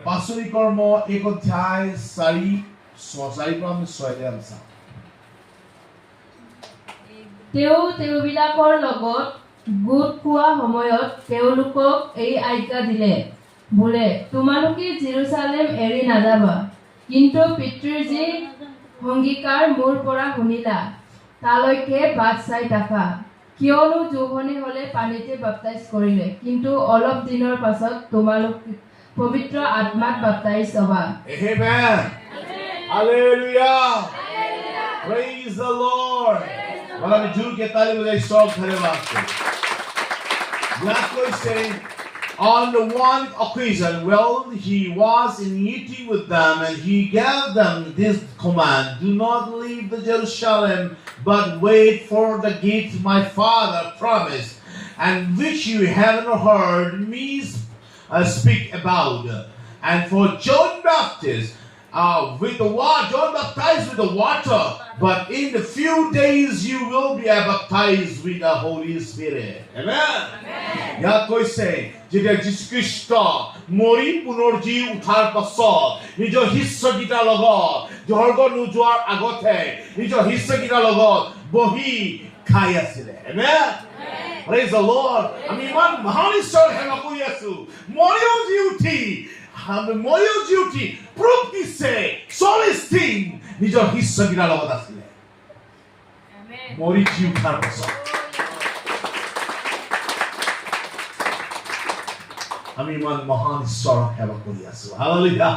পাচনি কৰ্ম 1 অধ্যায় 4 পৰা 6 আমি চাওঁ। তেওঁবিলাকৰ লগত গোট খোৱা সময়ত তেওঁলোকক এই আজ্ঞা দিলে, বোলে তোমালোকে জেৰুজালেম এৰি নাযাবা, কিন্তু পিতৃৰ যি অংগীকাৰ মোৰ পৰা শুনিলা তালৈকে বাট চাই থাকা। কিয়নো যোহনে হলে পানীতে বাপ্তাইজ কৰিলে, কিন্তু অলপ দিনৰ পাছত তোমালোক পবিত্ৰ আত্মাত বাপ্তাইজ হবা। Amen. Hallelujah. Praise the Lord. Well, I'm Jew ke tali bajai stop dhanyawad ko. Yahweh saying, on the one occasion, well, he was in eating with them, and he gave them this command: do not leave the Jerusalem, but wait for the gate my Father promised, and which you haven't heard me speak about. And for John Baptist, John baptized with the water, but in a few days you will be baptized with the Holy Spirit. Amen. ইয়াত কৈছে যেতিয়া যীশু খ্ৰীষ্ট মৰি পুনৰুজ্জীৱ উঠাৰ পাছত নিজৰ শিষ্যকেইটাৰ লগত স্বৰ্গ নোযোৱাৰ আগতে নিজৰ শিষ্যকেইটাৰ লগত বহি খাই আছিলে। Amen. Praise the Lord. আমি ইমান মহান ঈশ্বৰ সেৱা কৰি আছো। মৰিও জি উঠি proof দিছে 40 দিন নিজৰ শিষ্যকেইটাৰ লগত আছিলে। মৰি জি উঠাৰ পাছত আমি ইমান মহান ঈশ্বৰৰ সেৱা কৰি আছো। হালেলুয়া।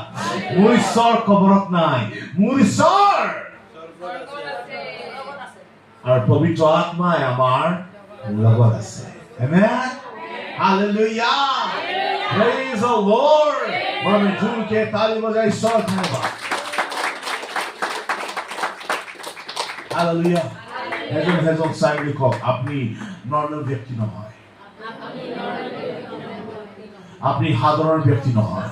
মোৰ ঈশ্বৰ কবৰত নাই, মোৰ ঈশ্বৰ আৰু পবিত্ৰ আত্মাই আমাৰ লগত আছে। Amen. Hallelujah. Praise the Lord. আমি জোৰকে তালি বজাই ঈশ্বৰ ধন্যবাদ। Hallelujah. এজন চাই লিখক, আপনি নৰ্মেল ব্যক্তি নহয়, আপনি সাধারণ ব্যক্তি নহয়।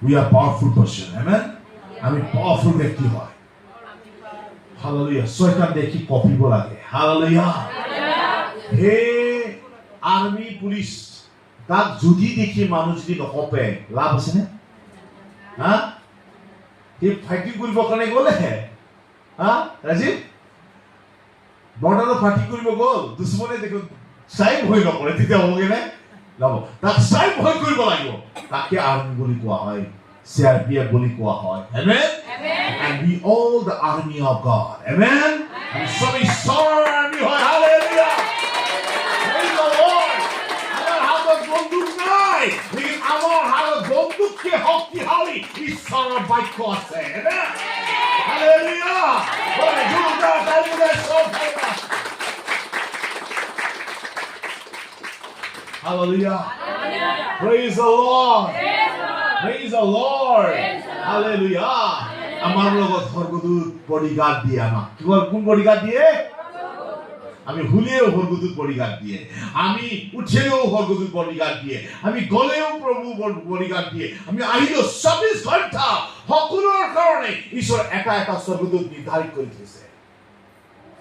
We are powerful person. Amen. আমি powerful ব্যক্তি হয়। Hallelujah. শয়তান দেখি কপিব লাগে। Hallelujah. হে আর্মি পুলিশ তাক যদি দেখি মানুহ যদি নকপে লাভ আছে নে? হা? সি ফাইটিং কৰিব কাৰণে গ'লে হা ৰাজীৱ বৰ্ডাৰত ফাইটিং কৰিব গ'ল, দুশ্মনে দেখো চাই ভয় নকৰে, তেতিয়া হ'বগে নে? নহ'ব। তাক চাই ভয় কৰিব লাগিব। তাকে আৰ্মি বুলি কোৱা হয়, CRPF বুলি কোৱা হয়। Amen. And we all the army of God. Amen. আমি সব ঈশ্বৰৰ আৰ্মি হয়। Hallelujah. Praise the Lord. আমাৰ হাতত বন্দুক নাই, কিন্তু আমাৰ হাতত বন্দুককে শক্তিশালী ঈশ্বৰৰ বাক্য আছে। Amen. Hallelujah. Hallelujah. Praise the Lord. Praise the Lord. Hallelujah. আমার লগত স্বর্গদূত বডিগার্ড দিয়ে আমাক কোন বডিগার্ড দিয়ে? আমি হুলেও স্বর্গদূত বডিগার্ড দিয়ে, আমি উঠেও স্বর্গদূত বডিগার্ড দিয়ে, আমি গলেও প্রভু বডিগার্ড দিয়ে, আমি আহিলেও 24 ঘণ্টা সকলোৰ কাৰণে ঈশ্বৰ এটা এটা স্বৰ্গদূত নিৰ্ধাৰিত কৰি থৈছে।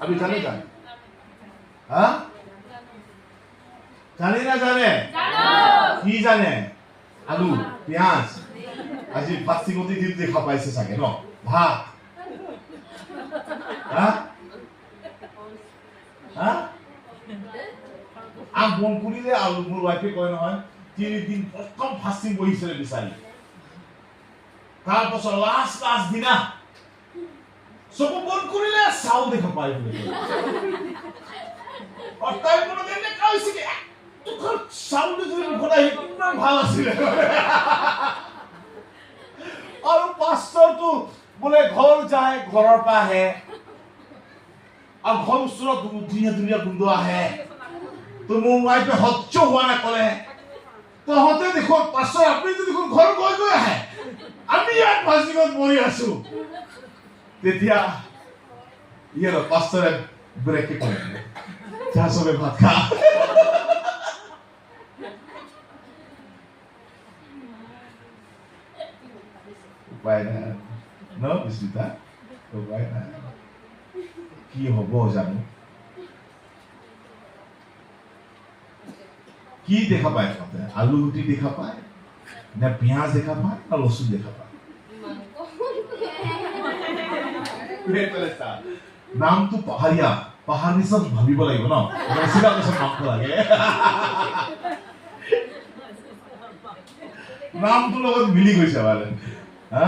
আমি জানে হা? জানে না জানে? কি জানে? আলু পিঁয়াজ আজি ফাস্টিংতে দিন দেখা পাইছে চাগে ন? ভাত হা হা আম বন কৰিলে আলু মোৰ ৱাইফে কয় নহয় 3 দিন প্ৰথম ফাস্টিং বহিছিলে বিচাৰি, তাৰপাছত লাষ্ট দিনা চকু বন্ধ কৰিলে চাউল দেখা পাই বোলে। আৰু তাই মনত এনে কৈছে কি তোৰ চাউলটো যদি বনাই ইমান ভাল আছিলে। আৰু পাষ্টৰটো বোলে ঘৰ যায়, ঘৰৰ পৰা আহে আৰু ঘৰ ওচৰত ধুনীয়া গোন্ধ আহে। তো মোৰ ৱাইফে সহ্য হোৱা নাই, ক'লে তহঁতে দেখোন পাষ্টৰ আপুনি দেখোন ঘৰ গৈ আহে, আমি ইয়াত ফাস্টিঙত মৰি আছো। তেতিয়া ইয়াৰ পাষ্টৰে ব্ৰেকে কৰে, যা চবে ভাত খা। উপায় নাই ন বিস্মিতা, উপায় নাই, কি হ'ব জানো। কি দেখা পায় তাতে? আলু গুটি দেখা পায় না পিঁয়াজ দেখা পায় না রসুন দেখা পায়? নামটো পাহাৰীয়া, পাহাৰ নিচিনা ভাবিব লাগিব ন, চিধা কৈছে মাংস লাগে। নামটোৰ লগত মিলি গৈছে মানে। হা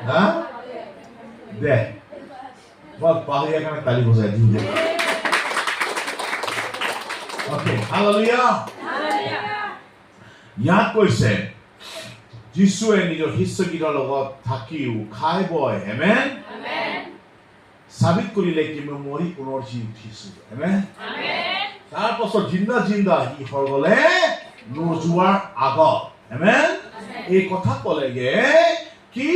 হা দে মই পাহাৰীয়া কাৰণে তালি বজাই দিওঁ দে। Okay, hallelujah. ইয়াত কৈছে যীশুৱে নিজৰ শিষ্যকেইটাৰ লগত থাকিও খাই বয়, আমেন, সাবিত কৰিলে কি মই মৰি পুনৰ জি উঠিছো, আমেন। তাৰ পাছত জিন্দা জিন্দা সি স্বৰ্গলে নোযোৱাৰ আগত, আমেন, এই কথা ক'লেগে কি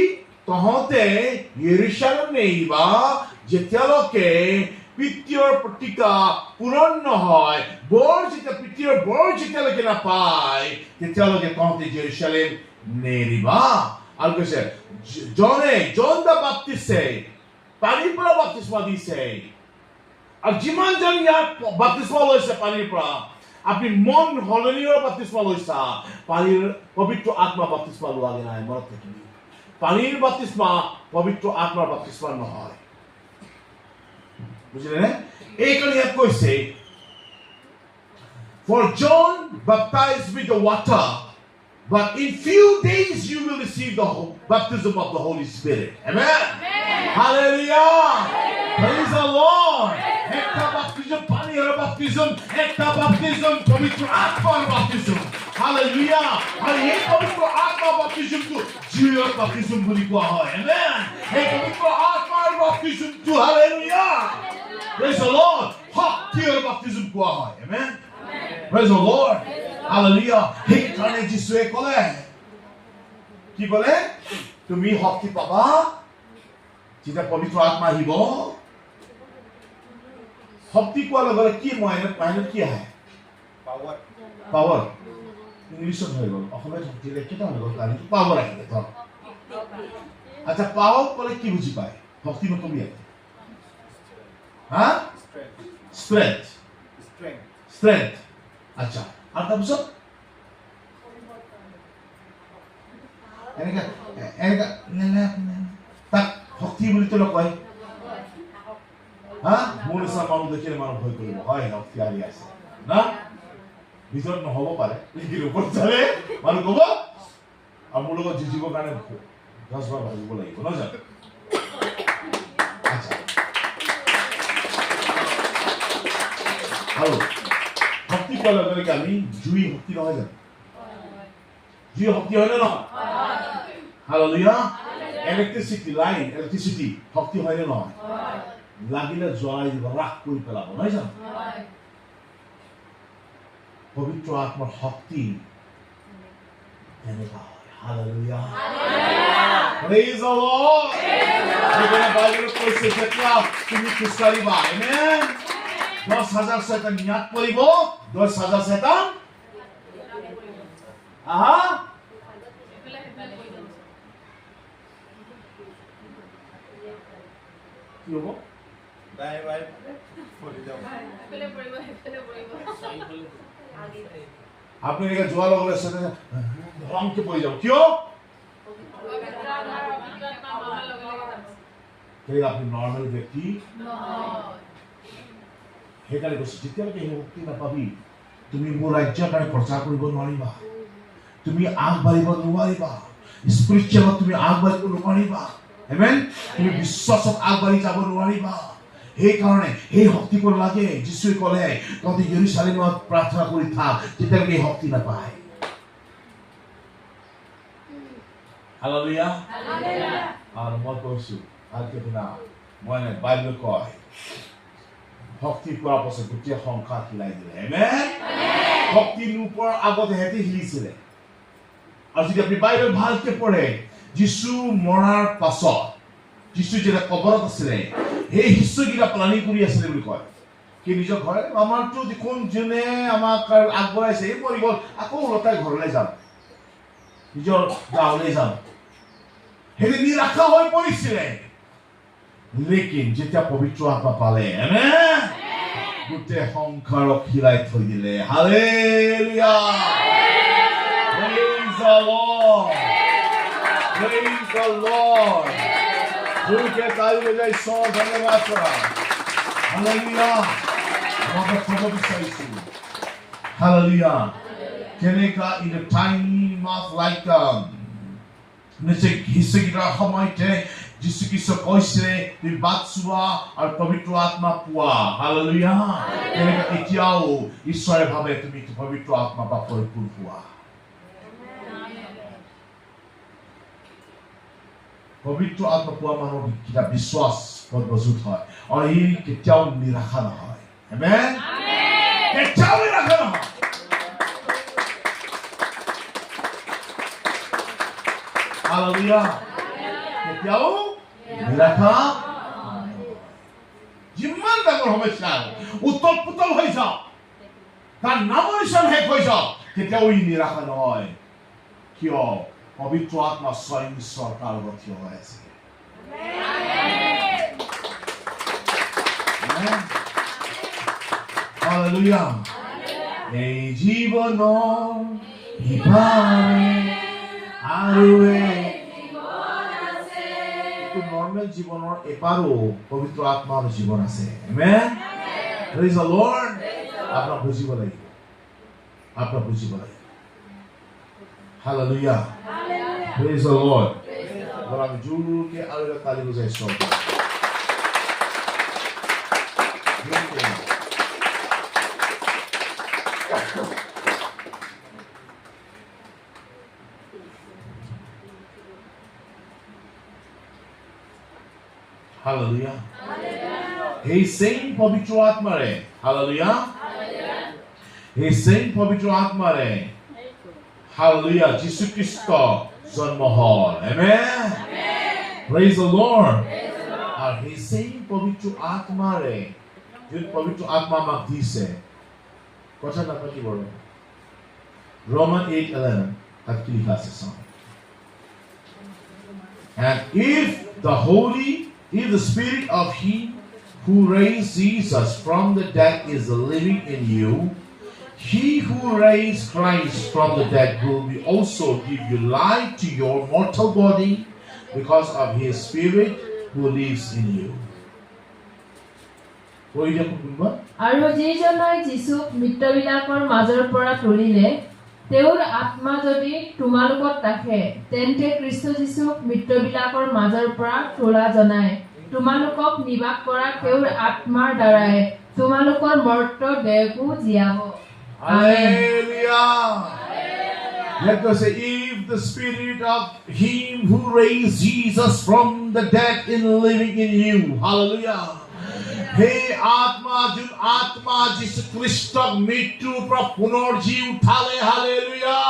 তহঁতে য়েৰুশলেম নেইবা যেতিয়ালৈকে পিতৃৰ প্ৰতিজ্ঞা পূৰণ নহয়, পিতৃৰ বৰ যেতিয়ালৈকে নাপায় তেতিয়ালৈকে তহঁতে য়েৰুশলেম নেৰিবা। আৰু কৈছে জন দা বাপ্তিস্তে পানীৰ পৰা বাপ্তিস্মা দিছে, আৰু যিমানজন ইয়াত বাপ্তিস্মা লৈছে পানীৰ পৰা, আপুনি মন সলনিৰ বাপ্তিস্মা লৈছা, পানীৰ পবিত্ৰ আত্মা বাপ্তিস্মা লোৱাগে নাই, মনত থাকিবি। পানীৰ বাপ্তিস্মা পবিত্ৰ আত্মাৰ বাপ্তিস্মা নহয়, বুজিলে নে? এইকাৰণে ইয়াত কৈছে for John baptized with the water, but in few days you will receive the baptism of the Holy Spirit. Amen. Hallelujah. Praise the Lord. Ekta baptism, panir baptism, ekta baptism, pavitra atma baptism. Hallelujah. And ei pavitra atma baptism to jiwa baptism boli koa hoy. Amen. Ei pavitra atma baptism to hallelujah. Praise the Lord. Hakir baptism koa hoy. Amen. Praise the Lord. Hallelujah. সেইকাৰণে যীশুৱে ক'লে কি ক'লে? তুমি শক্তি পাবা যেতিয়া পবিত্ৰ আত্মা আহিব। শক্তি পোৱাৰ লগে লগে কি মাইনত কি আহে? পাৱাৰ। ইংলিছত হৈ গ'ল, অসমীয়াত শক্তি কেইটা হৈ গ'ল? পাৱাৰ আহিলে ধৰ। আচ্ছা, পাৱাৰ ক'লে কি বুজি পায়? শক্তি নকমি আহে। হা? ষ্ট্ৰেংথ। আচ্ছা, আৰু তাৰপিছত তাক শক্তি বুলি তো নকয়। হা? মোৰ নিচিনা মানুহ দেখিলে মানুহ ভয় কৰিব, হয় শক্তি আহি আছে না, ভিতৰত নহ'ব পাৰে, কিন্তু ওপৰত চালে মানুহ ক'ব আৰু মোৰ লগত যুঁজিবৰ কাৰণে 10 বাৰ ভাবিব লাগিব, নহয় জানো? আচ্ছা, আৰু শক্তি পোৱাৰ লগে লগে আমি জুই শক্তি নহয় জানো? জুই শক্তি হয় নে নহয়? হালেলুয়া। ইলেক্ট্ৰিচিটি শক্তি হয় নে নহয়? লাগিলে জ্বলাই দিব, ৰাখ কৰি পেলাব, নহয় জানো? পবিত্ৰ আত্মাৰ শক্তি এনেকুৱা হয়। হালেলুয়া। Praise the Lord. সেইকাৰণে বাইবেলত কৈছে যেতিয়া তুমি খোজকাঢ়িবা, আমেন, 10,000 শয়তান নিয়াত পৰিব, 10,000 শয়তান আহা কি হ'ব? আপনি এখানে জোয়া লগলে সাথে রংকে পড়ে যাও, কিয়? আপনি নর্মাল ব্যক্তি সেইকাৰণে কৈছে যেতিয়ালৈকে সেই শক্তি নাপাবি তুমি মোৰ ৰাজ্যৰ কাৰণে প্ৰচাৰ কৰিব নোৱাৰিবা, তুমি আগবাঢ়িব নোৱাৰিবা, স্পিৰিচুৱেলত তুমি আগবাঢ়িব নোৱাৰিবা, আমেন, তুমি বিশ্বাসত আগবাঢ়ি যাব নোৱাৰিবা। সেইকাৰণে সেই শক্তিবোৰ লাগে। যীশুৱে ক'লে তহঁতে য়েৰুশলেমত প্ৰাৰ্থনা কৰি থাক যেতিয়ালৈকে এই শক্তি নাপায়। হালেলুয়া। আৰু মই কৈছো ভালকে শুনা, মই বাইবেল কয় শক্তি পোৱাৰ পাছত গোটেই সংসাৰ হিলাই দিলে, আমেন। শক্তি নোপোৱাৰ আগতে সিহঁতে হিলিছিলে। আৰু যদি আপুনি বাইবেল ভালকে পঢ়ে, যীশু মৰাৰ পাছত যীশু যেতিয়া কবৰত আছিলে সেই শিষ্যকেইটা প্লানিং কৰি আছিলে বুলি কয় কি নিজৰ ঘৰে আমাৰতো দেখোন যোনে আমাক আগবঢ়াইছে এই মৰি গ'ল, আকৌ ওলটাই ঘৰলৈ যাম, নিজৰ গাঁৱলৈ যাম। সেই নিৰাশা হৈ পৰিছিলে। লেকিন যেতিয়া পবিত্ৰ আত্মা পালে, আমেন, গোটেই সংসাৰক হিলাই থৈ দিলে। Hallelujah, praise the Lord, praise the Lord। জোৰকে তালি বজাই ঈশ্বৰ ধন্যবাদ কৰা। হালেলুয়া, মই ক'ব বিচাৰিছো, হালেলুয়া, কেনেকা in a time of like হিচকিটাৰ সময়তে যিশু খ্ৰীষ্ট কৈছে তুমি বাট চোৱা আৰু পবিত্ৰ আত্মা পোৱা। হালেলুয়া, কেনেকা এতিয়াও ঈশ্বৰে ভাবে তুমি পবিত্ৰ আত্মা বা পৰিপূৰ্ণ হোৱা। পবিত্ৰ আত্মা পোৱা মানুহৰ কিটা বিশ্বাস মজবুত হয় আৰু ই কেতিয়াও নিৰাশা নহয়। আমেন, কেতিয়াও নিৰাশা নহয়। হালেলুয়া, কেতিয়াও নিৰাশা যিমান ডাঙৰ সমস্যা উত্তল পুতল হৈ যাওক, তাৰ নামৰ নিচান শেষ হৈ যাওক, কেতিয়াও ই নিৰাশা নহয়। কিয়? পবিত্ৰ আত্মা স্বয়ং ঈশ্বৰ তাৰ লগত থিয় হৈ আছে। হালেলুয়া, এই জীৱনৰ ইপাৰে আৰু নৰ্মেল জীৱনৰ এপাৰো পবিত্ৰ আত্মাৰ জীৱন আছে। আমেন, praise the Lord। আপোনাক বুজিব লাগিব, আপোনাক বুজিব লাগিব। Hallelujah, praise the Lord। আমি জোৰকে আৰু এটা তালি বজাই ঈশ্বৰ। Hallelujah. Hey, same পবিত্ৰ আত্মাৰে, hallelujah. Hey, same পবিত্ৰ আত্মাৰে, hallelujah, যীশু খ্ৰীষ্ট জন্ম হ'ল। Amen. Praise the Lord. আৰু সেই same পবিত্ৰ আত্মাৰে যোন পবিত্ৰ আত্মা আমাক দিছে, কথা নাপাতিব। Romans 8:11 তাত কি লিখা আছে চাওঁ। And if the spirit of him who raised Jesus from the dead is living in you, he who raised Christ from the dead will be also give you life to your mortal body because of his spirit who lives in you. আৰু যিজনে যীশুক মৃতবিলাকৰ মাজৰ পৰা তুলিলে, তেওঁৰ আত্মা যদি তোমালোকত থাকে, তেন্তে খ্ৰীষ্ট যীশুক মৃতবিলাকৰ মাজৰ পৰা তোলা জনাই তোমালোকক নিবাস কৰা তেওঁৰ আত্মাৰ দ্বাৰাই তোমালোকৰ মৰ্ত দেহকো জীয়াব। Hallelujah. Let us say, if the spirit of him who raised Jesus from the dead is living in you, hallelujah. Hey Atma, jun Atma Jisu Christ mrityu pra punorji uthale, hallelujah.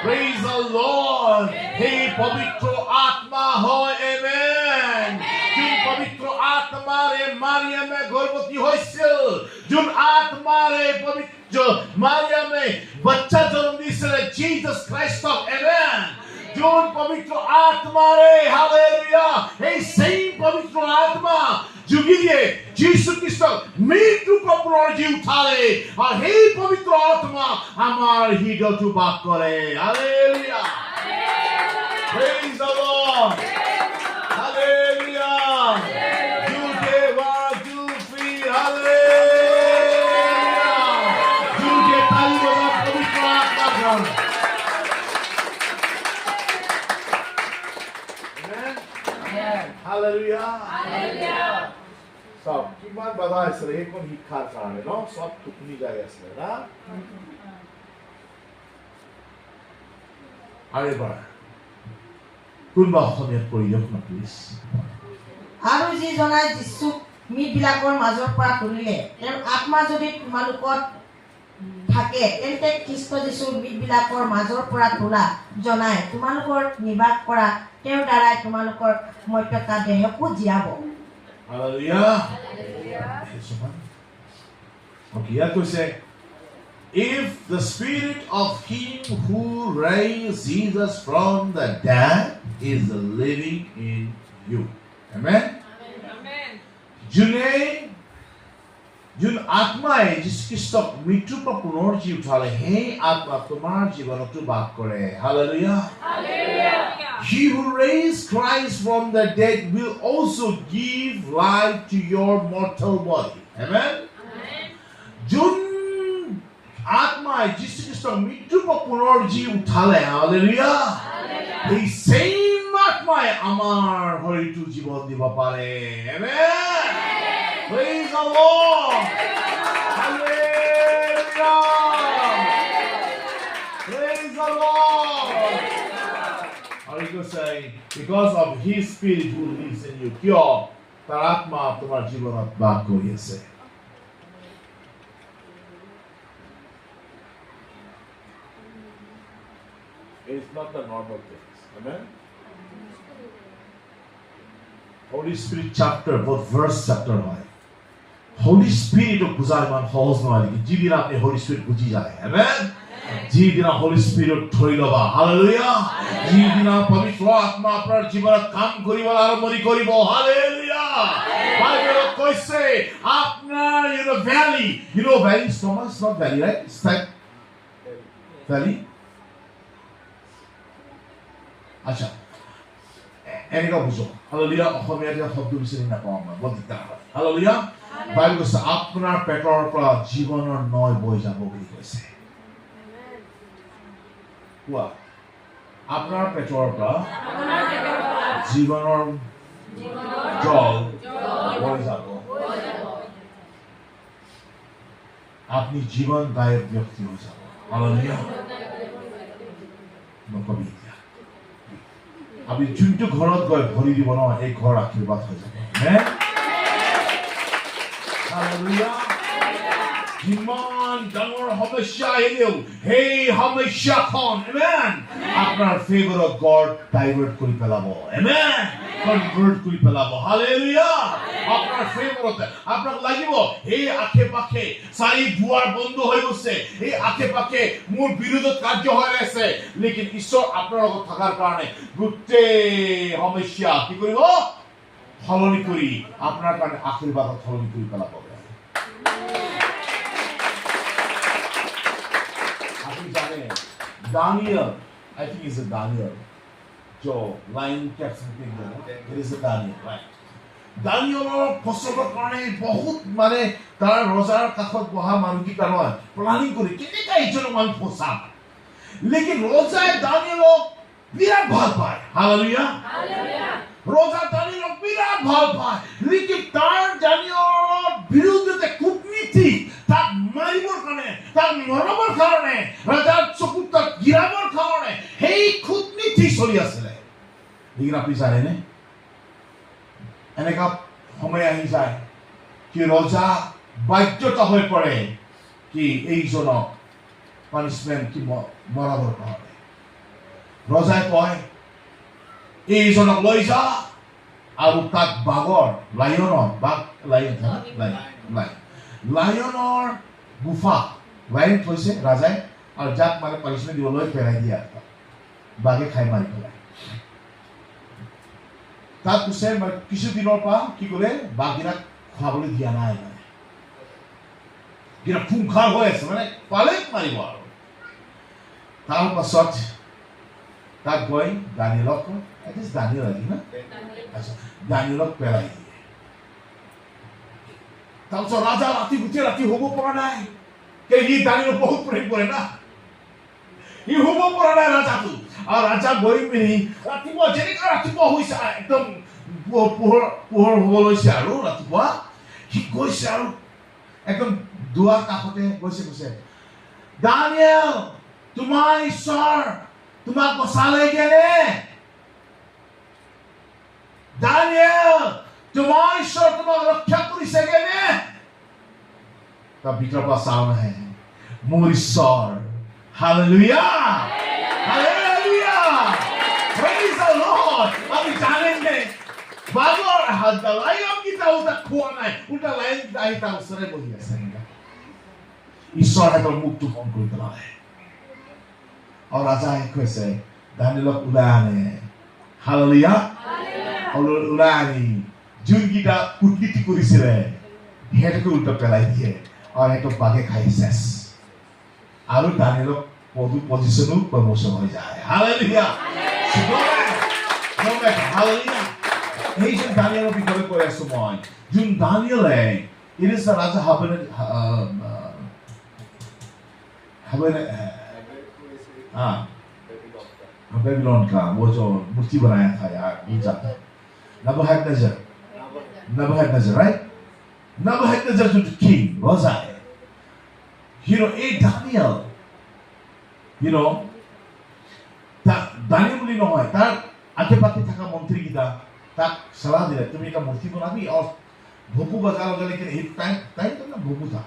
Praise the Lord. Hey pavitro Atma hoy, amen. Jun pavitro Atma re Mariame garbhati hoisil, jun Atma re pavitro Mariame bachcha janam disile Jesus Christ, amen. Jun pavitro Atma re, hallelujah. Hey same pavitro Atma যুগিয়ে যীশু খ্ৰীষ্ট মৃত্যুৰ পৰা পুনৰুজ্জীৱিত উঠালে আৰু সেই পবিত্ৰ আত্মা আমাৰ হৃদয়টো বাস কৰে। Hallelujah, praise the Lord, hallelujah, you gave us to free, hallelujah, you gave তালি বজা পবিত্ৰ আত্মা গ্ৰহণ। Amen, hallelujah, hallelujah। সব কিমান বাধা আছিলে এইখন শিক্ষাৰ কাৰণে ন, সব টুকুনি যাই আছিলে না। আৰু এবাৰ কোনবা অসমীয়াত পঢ়ি দিয়ক না প্লিজ। আৰু যিজনাই যীশুক মৃতবিলাকৰ মাজৰ পৰা তুলিলে, তেওঁৰ আত্মা যদি তোমালোকত থাকে, তেন্তে খ্ৰীষ্ট যীশুৰ মৃতবিলাকৰ মাজৰ পৰা তোলা জনাই তোমালোকৰ নিবাস কৰা তেওঁৰ দ্বাৰাই তোমালোকৰ মৰ্ত্যতা দেহকো জীয়াব। Hallelujah. Okay, here to say, if the spirit of him who raised Jesus from the dead is living in you, amen. যোন আত্মাই যীশুখ্ৰীষ্টক মৃত্যুৰ পৰা পুনৰুজ্জীৱিত উঠালে সেই আত্মা তোমাৰ জীৱনতো বাস কৰে hallelujah He who raised Christ from the dead will also give life to your mortal body amen যোন আত্মাই যীশুখ্ৰীষ্টক মৃত্যুৰ পৰা পুনৰুজ্জীৱিত উঠালে হালেলুয়া এই same আত্মাই আমাৰ শৰীৰটো জীৱন দিব পাৰে amen Praise the Lord Hallelujah Praise the Lord Or you could say because of His Spirit who lives in you কিয় তাৰ আত্মা তোমাৰ জীৱনত বাস কৰি আছে It's not the normal things. Amen? Holy Spirit chapter, both verse chapter হয় Holy Spirit of বুজা ইমান সহজ নহয় নেকি যিদিনা আপুনি Holy Spirit বুজি যায় Amen? যিদিনা Holy Spirit ধৰি ল'বা Hallelujah যিদিনা পবিত্ৰ আত্মা আপোনাৰ জীৱনত কাম কৰিবলৈ আৰম্ভণি কৰিব Hallelujah বাইবেলত কৈছে আপোনাৰ valley valley is not valley right it's like valley আচ্ছা এনেকা বুঝো হালেলুয়া অসমীয়াতে শব্দ বিচাৰি নাপাওঁ মই বৰ দিগদাৰ হয় হালেলুয়া বাইবেল কৈছে আপোনাৰ পেটৰ পৰা জীৱনৰ নৈ বৈ যাব বুলি কৈছে কোৱা আপোনাৰ পেটৰ পৰা জীৱনৰ জল বৈ যাব আপনি জীবনদায়ক ব্যক্তি হৈ যাব হালেলুয়া নকবি আপনি যোনটো ঘৰত গৈ ভৰি দিব ন এই ঘৰ আশীৰ্বাদ হৈ যাব আমেন হালেলুয়া যিমান ডাঙৰ সমস্যা আহিলেও সেই সমস্যাখন আমেন আপোনাৰ ফেভৰত গড ডাইভাৰ্ট কৰি পেলাব আমেন কনভাৰ্ট কৰি পেলাব হালেলুয়া আপোনাৰ ফেভৰত আপোনাক লাগিব এই আখে পাখে চাৰি দুৱাৰ বন্ধ হৈ গৈছে এই আখে পাখে মোৰ বিৰোধত কাৰ্য হৈ আছে লেকিন ঈশ্বৰ আপোনাৰ লগত থকাৰ কাৰণে গোটেই সমস্যা কি কৰিব সলনি কৰি আপোনাৰ কাৰণে আশীৰ্বাদত সলনি কৰি পেলাব আপুনি জানে Daniel I think it's a Daniel जो लाइन कैप्शन पे it is a Daniel right Danielৰ ফচলৰ কাৰণে বহুত মানে তাৰ ৰজাৰ কাষত বহা মানুহকেইটা নহয় প্লানিং কৰি কেনেকা ইজনক মানুহ ফচাম লেকিন ৰজাই দানিয়েলক বিৰাট ভাল পায় হালেলুয়া ৰজা দানিয়েলক বিৰাট ভাল পায় লেকিন তাৰ দানিয়েলৰ বিৰুদ্ধে কূটনীতি তাক মাৰিবৰ কাৰণে তাক মৰমৰ কাৰণে ৰজাৰ চকুত তাক গিৰাবৰ কাৰণে সেই কূটনীতি চলি আছিলে লেকিন আপুনি জানেনে এনেকা সময় আহি যায় কি ৰজা বাধ্যতা হৈ পৰে কি এইজনক পানিশমেন্ট কি মৰাবৰ কাৰণে ৰজাই কয় এইজনক লৈ যা আৰু তাক বাঘৰ লায়নৰ গুফা লায়ন থৈছে ৰাজাই আৰু যাক মানে পানিশমেন্ট দিবলৈ পেলাই দিয়া বাঘে খাই মাৰি পেলাই তাত কৈছে কিছুদিনৰ পৰা কি কৰে বাঘিৰাক খাবলৈ দিয়া নাই মানে কিনা খুংখাৰ হৈ আছে মানে পালে মাৰিব আৰু তাৰ পাছত তাক গৈ দানিয়েলক দানিয়েল আজি না আচ্ছা দানিয়েলক পেলাই দিয়ে তাৰপিছত ৰাজা গোটেই ৰাতি শুব পৰা নাই সি দানিয়েলক বহুত প্ৰেম কৰে না সি শুব পৰা নাই ৰাজাটো আৰু ৰাজা গৈ পিনি ৰাতিপুৱা হৈছে একদম পোহৰ হ'ব লৈছে আৰু ৰাতিপুৱা সি গৈছে আৰু একদম দুৱাৰ কাষতে গৈছে দানিয়েল তোমাৰ ঈশ্বৰ তোমাক বচালে কেনে দানিয়েল তোমাৰ ঈশ্বৰ তোমাক ৰক্ষা কৰিছে কেনে তাৰ ভিতৰৰ পৰা চাউণ্ড আহে মোৰ ঈশ্বৰ hallelujah Hallelujah! Praise the Lord! Abi janen ne? Bagor hadda lion kita uta khua nai. Uta lion kita ita usare bohi ase. Ishwar hator muktu phone kori pelale. Aur raja koise Danielok ulane. Hallelujah! Hallelujah! Ulani যোনকেইটা কূটনীতি কৰিছিলে সিহঁতকে উল্টা পেলাই দিয়ে আৰু সিহঁতক বাঘে খাই চেছ আৰু দানিয়েলক পজিশ্যনো প্ৰমোশ্যন হৈ যায় হালেলুয়া হালেলুয়া এই যে দানিয়েলৰ বিষয়ে কৈ আছো মই যোন দানিয়েলে it is the Raja Babylon का वो जो मूर्ति बनाया था यार भूल जाता Nebuchadnezzar right Nebuchadnezzar to the king was I Daniel Daniel বুলি নহয় তাৰ আগে পাকে থকা মন্ত্ৰী গিটা তাক সলাহ দিলে তুমি এটা মূৰ্তি বনাবি আৰু ভোপু বাজার লগে लेकिन एक टाइम तो ना भोपू था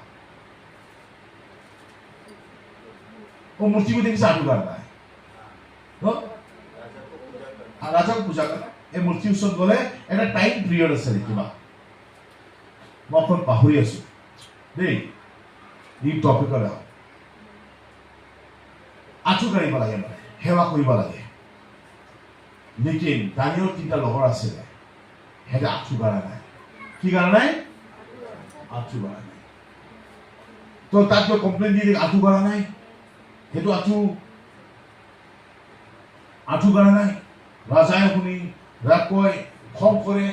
वो मूर्ति को देखिए आटू करता है राजा को पूजा करना ये मूर्ति उसको बोले एक टाइम पीरियड আছে কিবা মই কোন পাহৰি আছো দেই এই টপিকৰ আটু কৰিব লাগে মানে সেৱা কৰিব লাগে लेकिन দানিয়েল তিনটা লগৰ আছিল হেডা আটু কৰা নাই কি কারণ নাই আটু করা নাই তো তাকে কমপ্লেইন দিয়ে আটু করা নাই হেতু আটু করা নাই রাজায় শুনি রাত কয় খং করে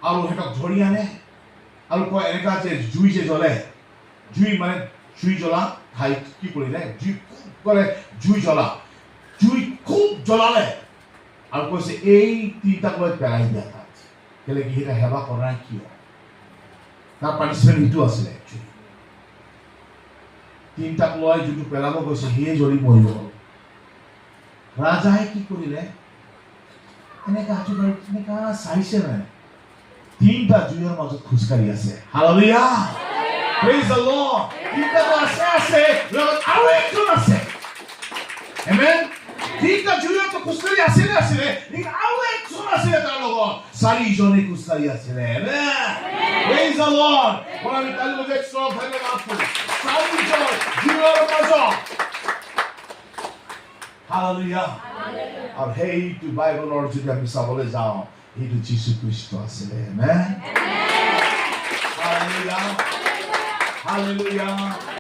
আৰু হেতক ধৰি আনে আৰু কয় এনেকা যে জুই যে জ্বলে জুই মানে জুই জ্বলা খাই কি কৰিলে জুই খুব কৰে জুই জ্বলা জুই খুব জ্বলালে আৰু কৈছে এই তিনটা লৈ পেলাই দিয়া কেলে কি এটা হেবা কৰা কিয় তাৰ পানিশমেন্ট ইটো আছিল একচুয়ালি তিনটা লয় যদি পেলাব গৈছে হিয়ে জৰি মৰিব ৰাজাই কি কৰিলে এনেকা এনেকা চাইছে নাই তিনটা জুইৰ মাজত খুচকাৰি আছে হালেলুয়া প্ৰেজ দ্য লৰ্ড তিনটা আছে লগত আৰু একজন আছে আমেন তিনটা জুইৰ তো খুচকাৰি আছে কিন্তু আৰু একজন আছে তাৰ লগত চাৰিজনে খুচকাৰি আছে আমেন Praise the Lord. When we tell you the strong hand of God, salvation, you are a person. Hallelujah. और हे to Bible और जो हम सबले जाओ, हे to Jesus Christ আছে, amen. Hallelujah. Hallelujah.